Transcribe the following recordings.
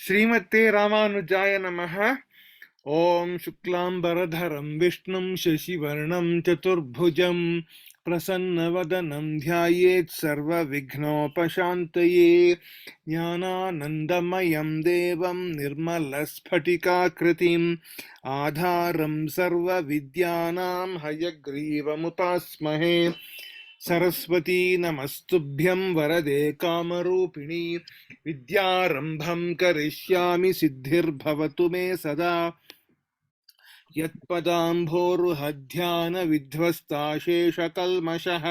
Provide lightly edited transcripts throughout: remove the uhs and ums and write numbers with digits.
श्रीमते रामानुजाय नमः। ओम शुक्लांबरधरं विष्णुं शशिवर्णं चतुर्भुजं प्रसन्नवदनं ध्यायेत् सर्वविघ्नोपशान्तये। ज्ञानानन्दमयं देवं निर्मलस्फटिकाकृतिम् आधारं सर्वविद्यानां हयग्रीवमुपास्महे। सरस्वती नमस्तुभ्यं वरदे कामरूपिणी। विद्यारम्भं करिष्यामि सिद्धिर्भवतु मे सदा। यत्पदाम्भोरुहध्यानविध्वस्ताशेषकल्मषः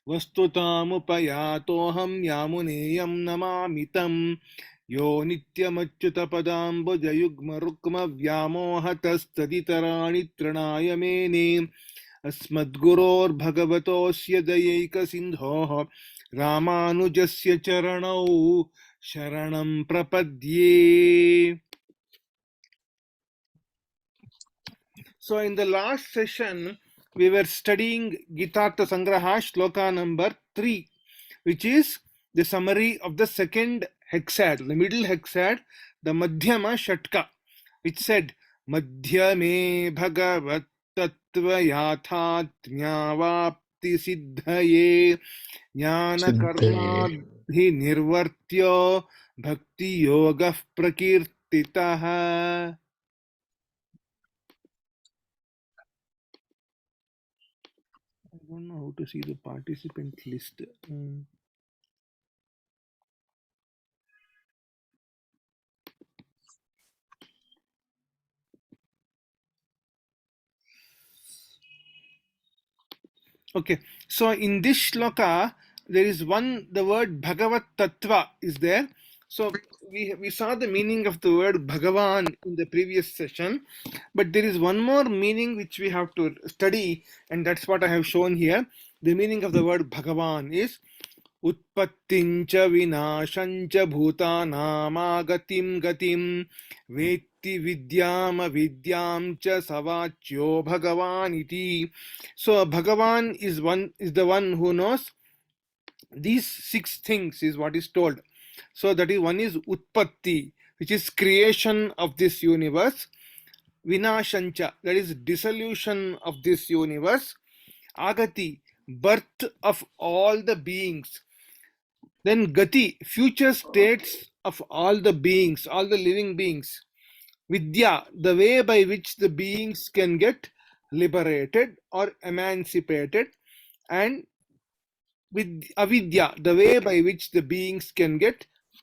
वस्तुतामुपयातोऽहं यामुनेयं नमामि तं। यो नित्यमच्युतपदाम्बुजयुग्मरुक्मव्यामोहतस्तदितराणि तृणाय मेने। अस्मद्गुरोर्भगवतोऽस्य दयैकसिन्धोः रामानुजस्य चरणौ शरणं प्रपद्ये. So in the last session we were studying Geetaartha Sangraha shloka number 3, which is the summary of the second hexad, the middle hexad, the Madhyama Shatka, which said Madhyame Bhagavat Tattva Yathatmyavapti Siddhaye Jnana Karma Bhi Nirvartyo Bhakti Yoga Prakirtitaha. I don't know how to see the participant list. Okay, so in this shloka, there is the word Bhagavat Tattva is there. So we saw the meaning of the word Bhagavan in the previous session, but there is one more meaning which we have to study, and that's what I have shown here. The meaning of the word Bhagavan is Utpattincha vinashancha bhutanamagatim gatim vetti vidyam avidyam cha savachyo Bhagavan iti. So Bhagavan is the one who knows these 6 things, is what is told. So that is, one is Utpatti, which is creation of this universe. Vinashancha, that is dissolution of this universe. Agati, birth of all the beings. Then Gati, future states of all the beings, all the living beings. Vidya, the way by which the beings can get liberated or emancipated. And with avidya, the way by which the beings can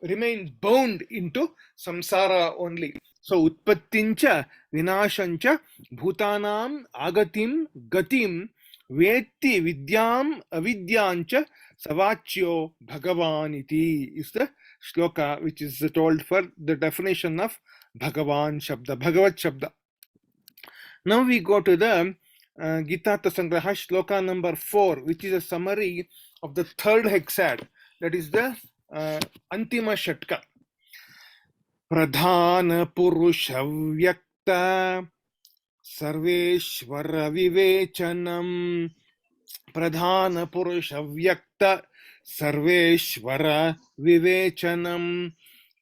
remain bound into samsara only. So utpattincha vinashancha bhutanam agatim gatim vetti vidyam avidyancha savachyo Bhagavan iti is the shloka which is told for the definition of Bhagavan Shabda, Bhagavat Shabda. Now we go to the Geetaartha Sangraha shloka number 4, which is a summary of the third hexad, that is the Antima Shatka. Pradhana Purusha Vyakta Sarveshvara Vivechanam. Pradhana Purusha Vyakta Sarveshvara Vivechanam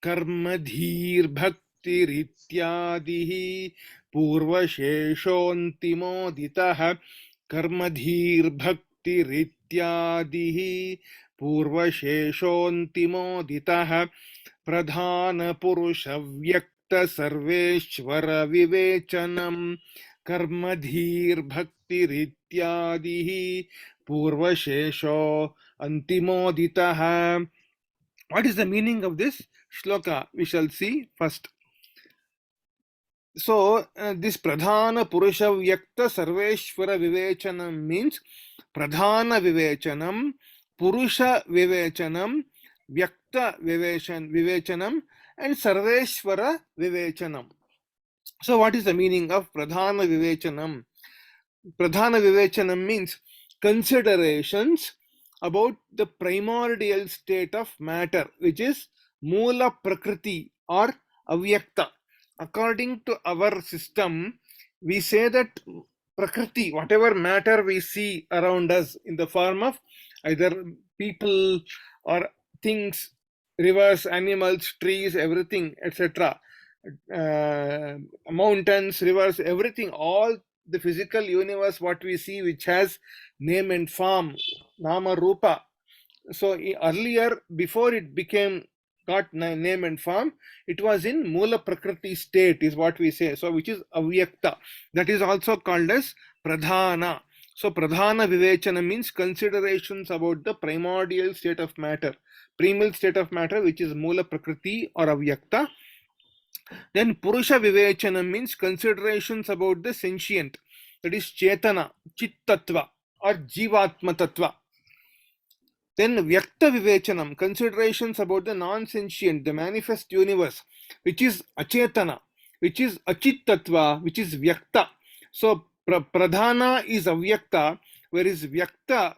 Karmadhir Bhakti Rityadihi Purvasheshontimoditah. Karmadhir Bhakti Rityadihi Purvasheshontimoditah. Pradhana Purusha Vyakta Sarveshvara Vivechanam Karmadhir Bhakti Rityadihi Purvashesho Antimoditah. What is the meaning of this shloka? We shall see first. So this Pradhana Purusha Vyakta Sarveshvara Vivechanam means Pradhana Vivechanam, Purusha Vivechanam, Vyakta Vivechanam, and Sarveshvara Vivechanam. So what is the meaning of Pradhana Vivechanam? Pradhana Vivechanam means considerations about the primordial state of matter, which is Mula Prakriti or Avyakta. According to our system, we say that Prakriti, whatever matter we see around us in the form of either people or things rivers, animals, trees, everything, etc. Mountains, rivers, everything, all the physical universe, what we see, which has name and form, nama rupa. So earlier, before it became got name and form, it was in mula prakriti state, is what we say. So which is avyakta. That is also called as pradhana. So pradhana vivechana means considerations about the primordial state of matter, primal state of matter, which is mula prakriti or avyakta. Then purusha vivechana means considerations about the sentient, that is chetana, chittattva or jivatma tattva. Then Vyakta Vivechanam, considerations about the non-sentient, the manifest universe, which is Achetana, which is Achit Tattva, which is Vyakta. So Pradhana is Avyakta, whereas Vyakta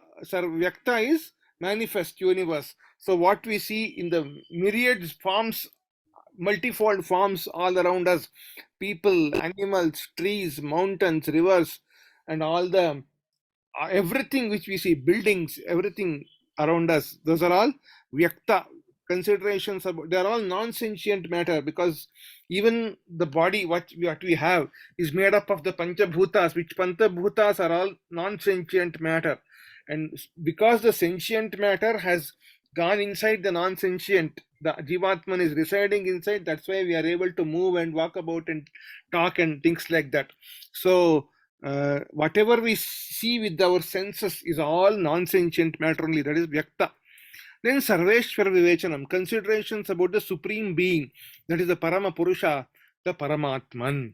is manifest universe. So what we see in the myriad forms, multifold forms all around us, people, animals, trees, mountains, rivers, and all the everything which we see, buildings, everything around us, those are all vyakta considerations about, they are all non-sentient matter, because even the body what we have is made up of the panchabhutas, which panchabhutas are all non-sentient matter, and because the sentient matter has gone inside the non-sentient, the jivatman is residing inside, that's why we are able to move and walk about and talk and things like that. So whatever we see with our senses is all non-sentient matter only, that is Vyakta. Then Sarveshwara Vivechanam, considerations about the Supreme Being, that is the Parama Purusha, the Paramatman.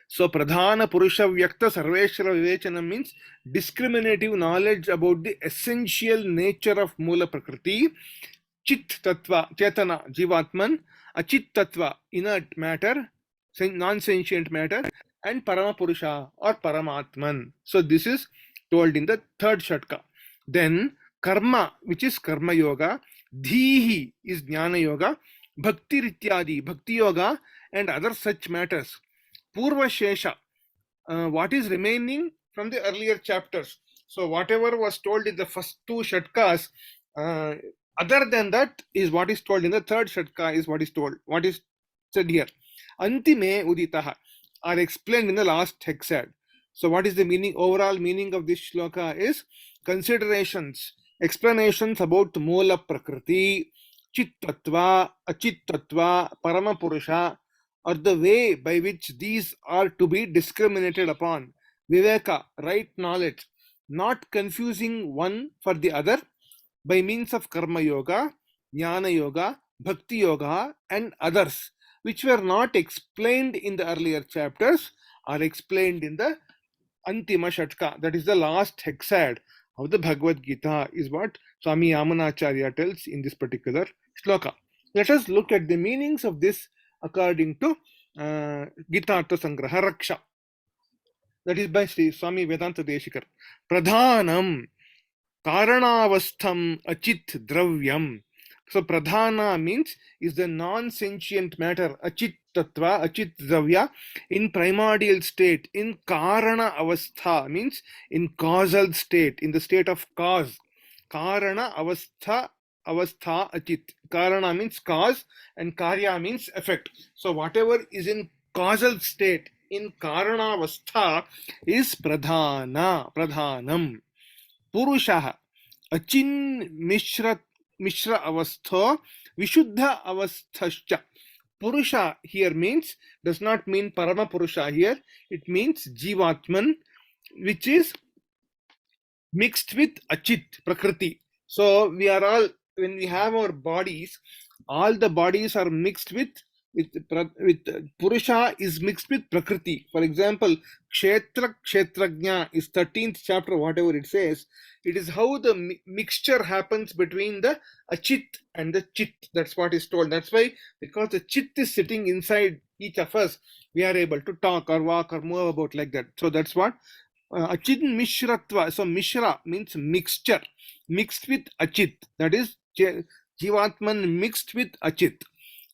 So Pradhana Purusha Vyakta Sarveshwara Vivechanam means discriminative knowledge about the essential nature of Mula Prakriti, Chit Tattva, Chetana, Jivatman, Achit Tattva, inert matter, non-sentient matter, and Parama Purusha or Paramatman. So this is told in the third Shatka. Then Karma, which is Karma Yoga, Dhihi is Jnana Yoga, Bhakti Rityadi, Bhakti Yoga, and other such matters. Purva Shesha, what is remaining from the earlier chapters. So whatever was told in the first two Shatkas, other than that is what is told in the third Shatka, is what is told, what is said here. Antime Uditaha are explained in the last hexad. So what is the meaning, overall meaning of this shloka is considerations, explanations about Mula Prakriti, Chittattva, Achittattva, Parama Purusha, or the way by which these are to be discriminated upon. Viveka, right knowledge, not confusing one for the other by means of Karma Yoga, Jnana Yoga, Bhakti Yoga, and others, which were not explained in the earlier chapters, are explained in the Antima Shatka, that is the last hexad of the Bhagavad Gita, is what Swami Yamunacharya tells in this particular shloka. Let us look at the meanings of this according to Geetaartha Sangraha Raksha, that is by Sri Swami Vedanta Deshikar. Pradhanam Karanavastham Achit Dravyam. So pradhana means is the non-sentient matter, achit tattva, achit dravya, in primordial state, in karana avastha means in causal state, in the state of cause. Karana avastha, avastha achit. Karana means cause and karya means effect. So whatever is in causal state, in karana avastha is pradhana, pradhanam. Purushaha, achin mishra avastha, vishuddha avasthascha. Purusha here means, does not mean Parama Purusha here, it means Jivatman, which is mixed with Achit, Prakriti. So we are all, when we have our bodies, all the bodies are mixed with Purusha is mixed with Prakriti. For example, Kshetra Kshetrajna is 13th chapter, whatever it says. It is how the mixture happens between the Achit and the Chit. That's what is told. That's why, because the Chit is sitting inside each of us, we are able to talk or walk or move about like that. So that's what Achit Mishratva. So Mishra means mixture, mixed with Achit. That is Jivatman mixed with Achit.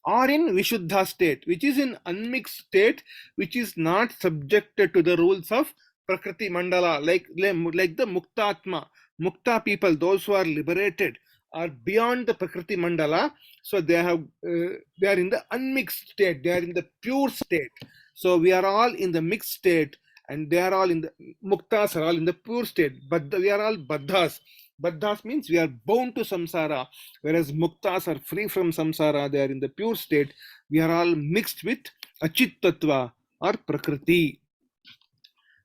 Or in Vishuddha state, which is in unmixed state, which is not subjected to the rules of Prakriti Mandala, like the Muktatma, Mukta people, those who are liberated, are beyond the Prakriti Mandala. So they are in the unmixed state. They are in the pure state. So we are all in the mixed state, and they are all in the muktas are all in the pure state. But we are all baddhas. Baddhas means we are bound to samsara, whereas muktas are free from samsara. They are in the pure state. We are all mixed with achit tattva or prakriti.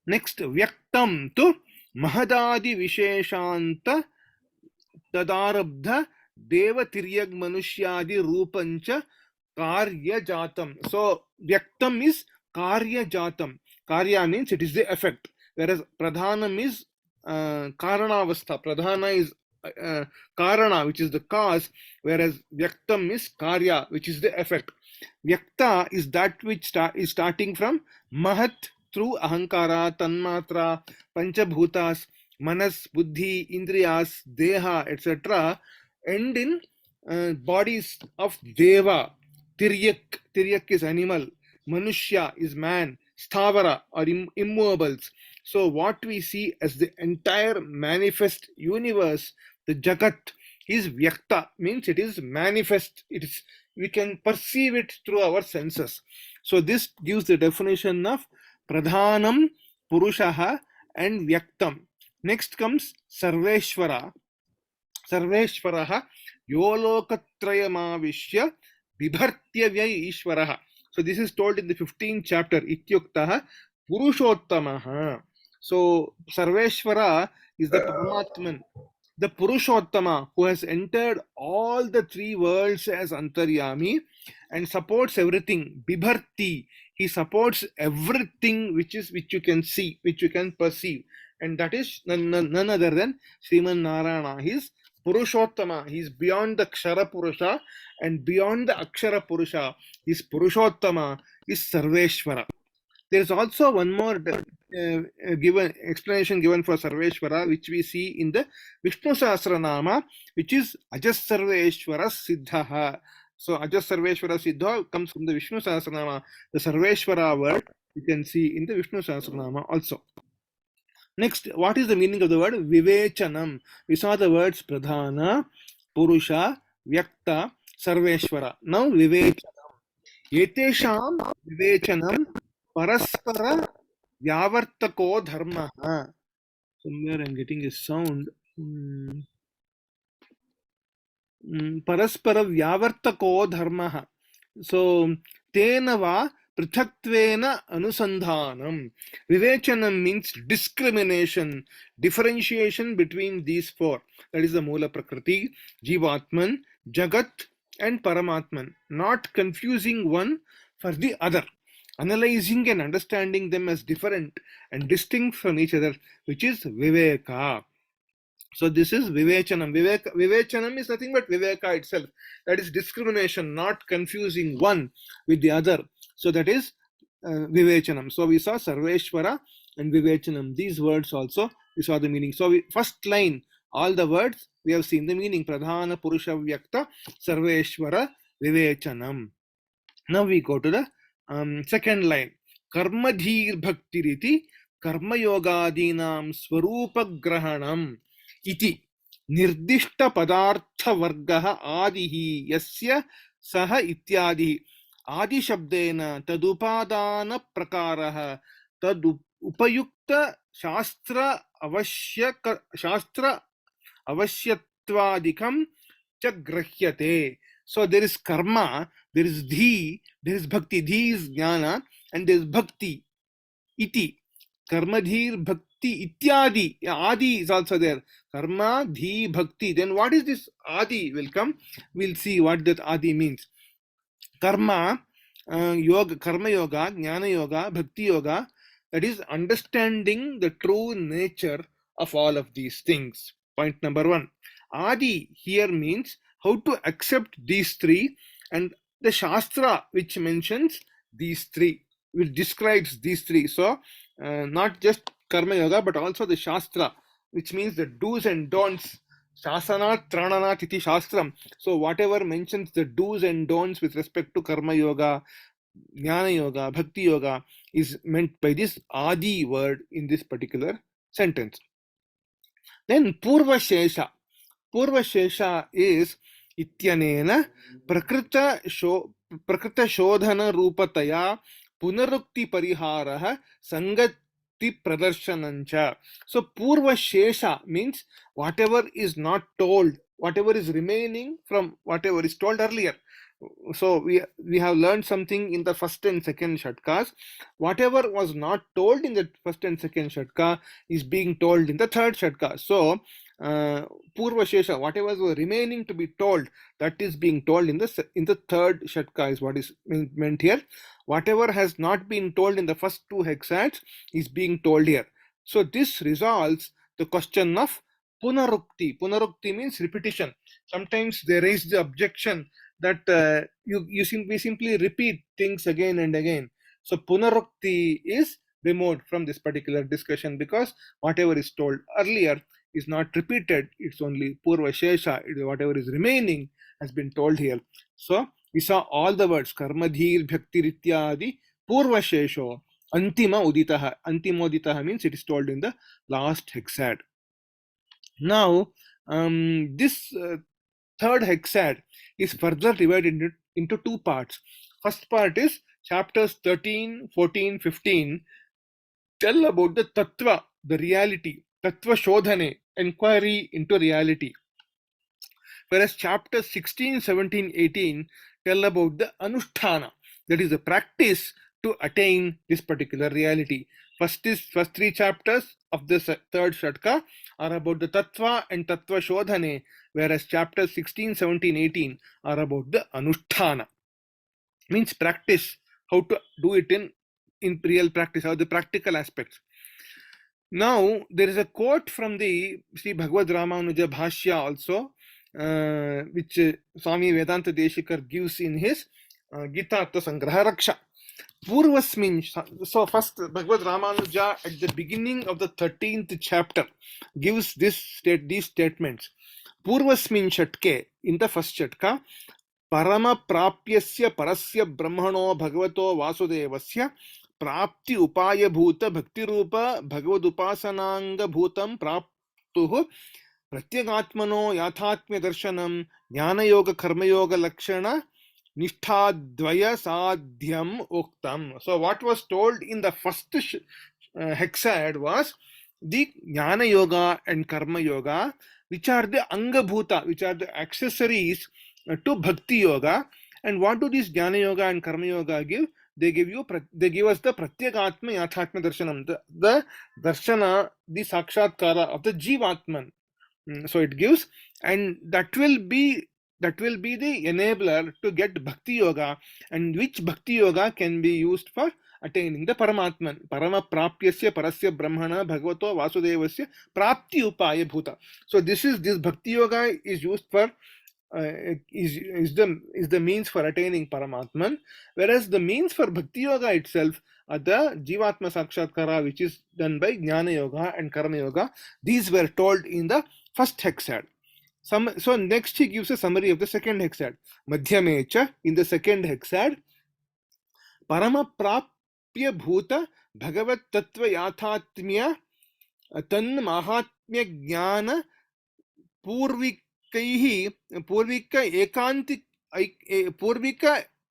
Next, vyaktam tu mahadadi visheshanta tadarabdha devatiryag manushyadi rupancha karya jatam. So vyaktam is karya jatam. Karya means it is the effect, whereas pradhanam is karanavastha. Pradhana is karana, which is the cause, whereas vyaktam is karya, which is the effect. Vyakta is that which is starting from mahat through ahankara, tanmatra, panchabhutas, manas, buddhi, indriyas, deha, etc. end in bodies of deva. Tiryak is animal, manushya is man, sthavara or immovables. So what we see as the entire manifest universe, the jagat, is vyakta, means it is manifest. It is, we can perceive it through our senses. So this gives the definition of pradhanam, purushaha and vyaktam. Next comes sarveshvara. Sarveshvaraha yolokatrayamavishya bibhartyavyay ishvaraha. So this is told in the 15th chapter, ityuktaha purushottamaha. So Sarveshvara is the Paramatman, the Purushottama, who has entered all the three worlds as Antaryami and supports everything. Bibharti, he supports everything which you can see, which you can perceive, and that is none other than Sriman Narayana. He is Purushottama. He is beyond the Kshara Purusha and beyond the Akshara Purusha. He is Purushottama, is Sarveshvara. There is also one more given explanation given for Sarveshvara, which we see in the Vishnu Sahasranama, which is Ajas Sarveshvara Siddhaha. So Ajas Sarveshvara Siddha comes from the Vishnu Sahasranama. The Sarveshvara word you can see in the Vishnu Sahasranama also. Next, what is the meaning of the word Vivechanam? We saw the words Pradhana, Purusha, Vyakta, Sarveshvara. Now Vivechanam. Etesham Vivechanam Paraspara Vyavartako Dharma. Somewhere I'm getting a sound. Paraspara Vyavartako Dharma. So, Tenava Prithatvena Anusandhanam. Vivechanam means discrimination, differentiation between these four. That is the Mula Prakriti, Jivatman, Jagat, and Paramatman. Not confusing one for the other. Analyzing and understanding them as different and distinct from each other, which is Viveka. So this is Vivechanam. Vivechanam is nothing but Viveka itself. That is discrimination, not confusing one with the other. So that is Vivechanam. So we saw Sarveshvara and Vivechanam. These words also, we saw the meaning. So first line, all the words, we have seen the meaning. Pradhana, Purusha, Vyakta, Sarveshvara, Vivechanam. Now we go to the second line. Karmadhir bhaktiriti karma yogadinam swarupa grahanam iti nirdishta padartha vargaha adihi yasya saha ityadi adi shabdena tadupadana prakaraha tad upayukta shastra avashyatvadikam cha grahyate. So there is karma, there is dhi, there is bhakti. Dhi is jnana and there is bhakti. Iti. Karma, dhir, bhakti, ityadi. Adi is also there. Karma, dhi, bhakti. Then what is this adi will come? We'll see what that adi means. Karma, yoga, karma yoga, jnana yoga, bhakti yoga. That is understanding the true nature of all of these things. Point number one. Adi here means how to accept these three, and the Shastra which mentions these three, which describes these three. So not just Karma Yoga, but also the Shastra, which means the do's and don'ts. Shasanat Trananat iti Shastram. So whatever mentions the do's and don'ts with respect to Karma Yoga, Jnana Yoga, Bhakti Yoga is meant by this Adi word in this particular sentence. Then Purva Shesha. Purvashesha is Ityanena Prakrita Shodhana Rupataya Punarukti Pariharaha Sangati Pradarshanancha. So Purvashesha means whatever is not told, whatever is remaining from whatever is told earlier. So we have learned something in the first and second shatkas. Whatever was not told in the first and second shatka is being told in the third shatka. So Purva Shesha, whatever was remaining to be told, that is being told in the third shatka is what is meant here. Whatever has not been told in the first two hexads is being told here. So this resolves the question of Punarukti. Punarukti means repetition. Sometimes they raise the objection that we simply repeat things again and again. So Punarukti is removed from this particular discussion because whatever is told earlier is not repeated. It's only Purva Shesha. Whatever is remaining has been told here. So we saw all the words Karmadhir, Bhakti Rityadi, Purva Shesho, Antima Uditaha. Antima Uditaha means it is told in the last hexad. Now, this third hexad is further divided into two parts. First part is chapters 13, 14, 15 tell about the tattva, the reality, tattva shodhane, inquiry into reality. Whereas chapters 16, 17, 18 tell about the anusthana, that is the practice to attain this particular reality. First three chapters of the third shatka are about the tattva and tattva shodhane, whereas chapters 16, 17, 18 are about the anusthana, means practice, how to do it in real practice, or the practical aspects. Now there is a quote from the Sri Bhagavad Ramanuja Bhashya also, which Swami Vedanta Deshikar gives in his Geetaartha Sangraha Raksha. Purvasmin, so first Bhagavad Ramanuja at the beginning of the 13th chapter gives these statements. Purvasmin Shatke, in the first Shatka, Parama Prapyasya Parasya Brahmano Bhagavato Vasudevasya Prapti Upaya Bhuta Bhakti Rupa Bhagavad Upasananga Bhutam Praptuhu Pratyagatmano Yathatmya Darshanam Jnana Yoga Karma Yoga Lakshana Nishtadvaya Sadhyam Uktam. So what was told in the first hexad was the Jnana Yoga and Karma Yoga, which are the Anga Bhuta, which are the accessories to Bhakti Yoga. And what do these Jnana Yoga and Karma Yoga give? They give us the Pratyagatma Yathatma Darshanam, the Darshana, the Sakshatkara of the Jivatman. So it gives, and that will be the enabler to get Bhakti Yoga, and which Bhakti Yoga can be used for attaining the Paramatman. Parama Prapyasya Parasya Brahmana Bhagavato Vasudevasya Prapti Upaya Bhuta. So this Bhakti Yoga is used for is the means for attaining Paramatman, whereas the means for Bhakti Yoga itself are the Jivatma Sakshatkara, which is done by Jnana Yoga and Karma Yoga. These were told in the first hexad. So next he gives a summary of the second hexad. Madhyamecha, in the second hexad, Parama Prapya Bhuta Bhagavat Tattva Yathatmya Tan Mahatmya Jnana Purvika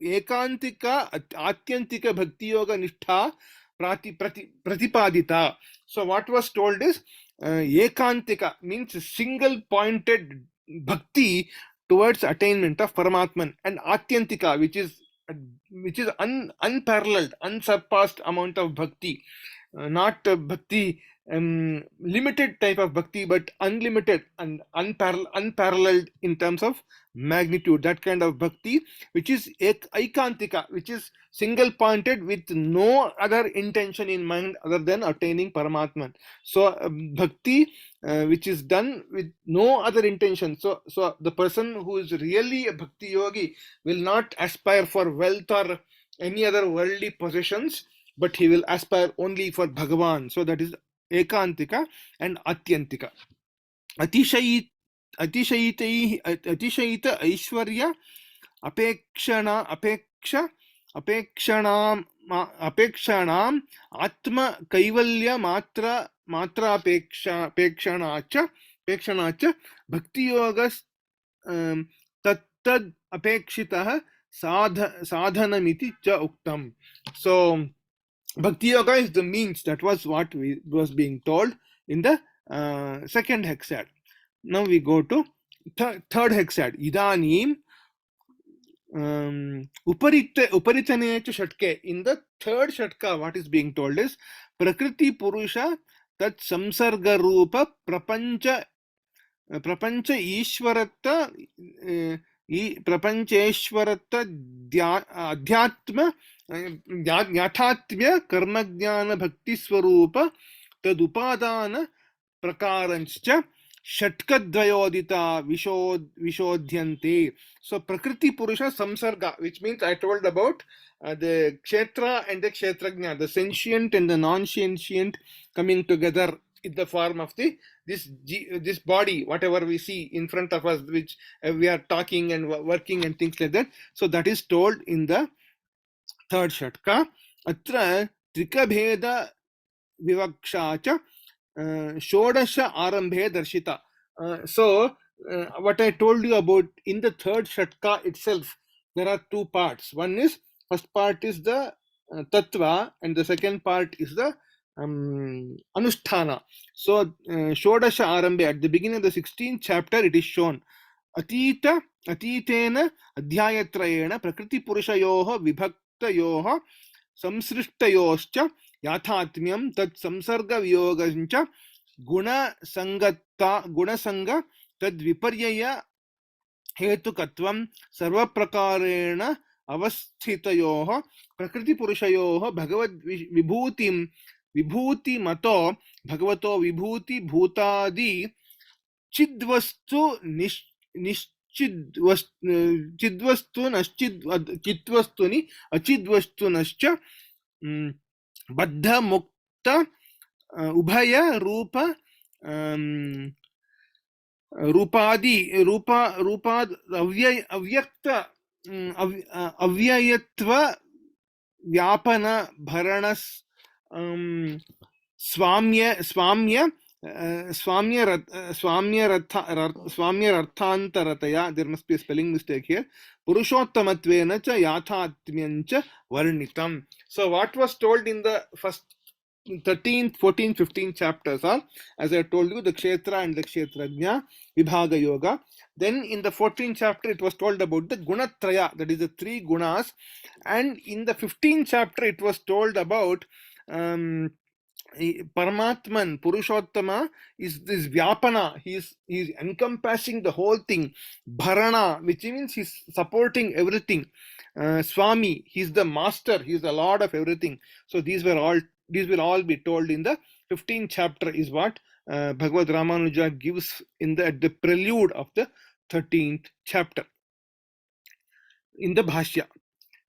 Ekantika Atyantika Bhakti Yoga Nishtha Pratipadita. So what was told is Ekantika means single pointed bhakti towards attainment of Paramatman, and Atyantika, which is unparalleled, unsurpassed amount of bhakti, not bhakti limited type of bhakti, but unlimited and unparalleled in terms of magnitude. That kind of bhakti, which is aikantika, which is single pointed with no other intention in mind other than attaining Paramatman. So bhakti which is done with no other intention. So the person who is really a bhakti yogi will not aspire for wealth or any other worldly possessions, but he will aspire only for Bhagavan. So that is Ekantika and Atyantika. Atishayita Aishwarya Apekshanam Atma Kaivalya Matra Apekshanacha Bhakti Yoga tattad apekshitah sadhanamiti cha uktam. So Bhakti Yoga is the means. That was what was being told in the second hexad. Now we go to third hexad. Idanim uparitane shatke. In the third shatka, what is being told is Prakriti Purusha tat samsarga rupa prapancha ईश्वरत्व प्रपंचेश्वरत्व अध्यात्म याथात्म्य कर्मज्ञान भक्ति स्वरूप तदुपादान प्रकारंच षट्कद्वयोदिता विशोध्यन्ते. So Prakriti Purusha Samsarga, which means I told about the Kshetra and the Kshetrajna, the sentient and the non-sentient coming together in the form of this body, whatever we see in front of us, which we are talking and working and things like that. So that is told in the third shatka. Atra trikabheda vivaksha cha shodasha arambhe darshita. So what I told you about in the third shatka itself, there are two parts. One is, first part is the tattva, and the second part is the anusthana. So shodasha arambhe, at the beginning of the 16th chapter, it is shown atitena adhyayatrayena prakriti purushayoho vibhaktayoho samsrishtayoscha yathatmyam tat samsarga viyogancha गुणसंग तद विपर्यय हेतुकत्वं सर्वप्रकारेण अवस्थितयोः प्रकृति पुरुषयोः भगवद विभूति मतो भगवतो विभूति भूतादि चिद्वस्तु चिद्वस्तुनि अचिद्वस्तुनश्च बद्ध मुक्त उभय रूप रूपाद अव्यक्त अव्ययत्व व्यापन भरण स्वाम्यर्थान्तरतया, there must be a spelling mistake here, पुरुषोत्तमत्वेन च याथात्म्यं च वर्णितम्. So what was told in the first 13th, 14th, 15th chapters are, as I told you, the Kshetra and the Kshetrajna, Vibhaga Yoga. Then in the 14th chapter, it was told about the Gunatraya, that is the three gunas. And in the 15th chapter, it was told about Paramatman, Purushottama, is this Vyapana. He's encompassing the whole thing. Bharana, which means he's supporting everything. Swami, he's the master, he's the lord of everything. So these will all be told in the 15th chapter, is what Bhagavad Ramanuja gives at the prelude of the 13th chapter in the Bhashya.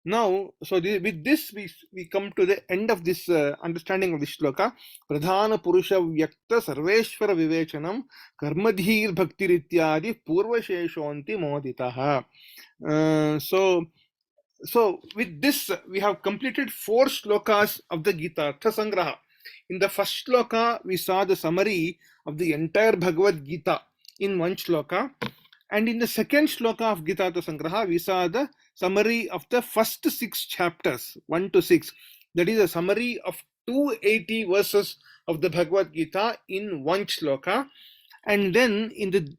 Now, so with this, we come to the end of this understanding of this shloka. Pradhana Purusha Vyakta Sarveshwara Vivechanam Karmadhir Bhakti Rityadi Purva Sheshonti Moditaha. So with this, we have completed 4 shlokas of the Geetaartha Sangraha. In the first shloka, we saw the summary of the entire Bhagavad Gita in one shloka. And in the second shloka of Geetaartha Sangraha, we saw the summary of the first 6 chapters, 1 to 6. That is a summary of 280 verses of the Bhagavad Gita in one shloka. And then in the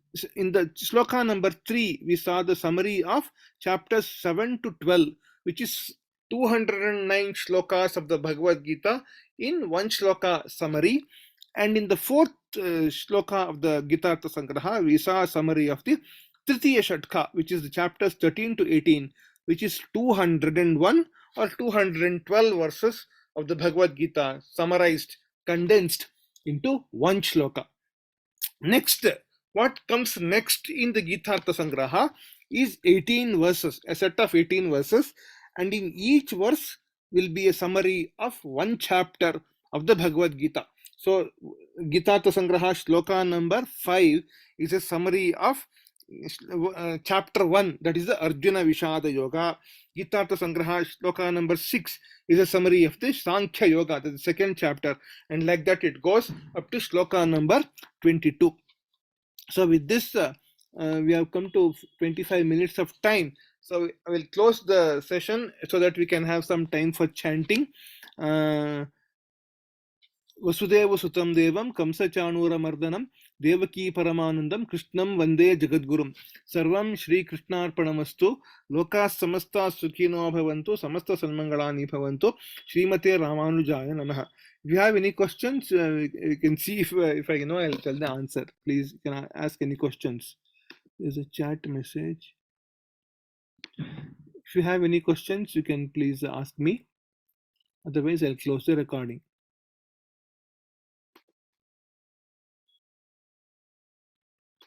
shloka number 3, we saw the summary of chapters 7 to 12, which is 209 shlokas of the Bhagavad Gita in one shloka summary. And in the 4th shloka of the Geetaartha Sangraha, we saw a summary of the Tritiya Shatka, which is the chapters 13 to 18, which is 201 or 212 verses of the Bhagavad Gita, summarized, condensed into one shloka. Next, what comes next in the Geetaartha Sangraha is 18 verses, a set of 18 verses, and in each verse will be a summary of one chapter of the Bhagavad Gita. So, Geetaartha Sangraha shloka number 5 is a summary of chapter 1, that is the Arjuna Vishada Yoga. Geetaartha Sangraha shloka number 6 is a summary of the Sankhya Yoga, that is the second chapter, and like that it goes up to shloka number 22. So with this, we have come to 25 minutes of time. So I will close the session so that we can have some time for chanting. Vasudev सुतं देवं कंसचाणूरमर्दनं देवकी परमानन्दं कृष्णं वन्दे जगद्गुरुं सर्वं श्रीकृष्णार्पणमस्तु लोकाः समस्ताः सुखिनो भवन्तु समस्त सन्मङ्गलानि भवन्तु श्रीमते रामानुजाय नमः. If you have any questions, you can see if I know, I'll tell the answer. Please, you can ask any questions. There's a chat message. If you have any questions, you can please ask me. Otherwise, I'll close the recording.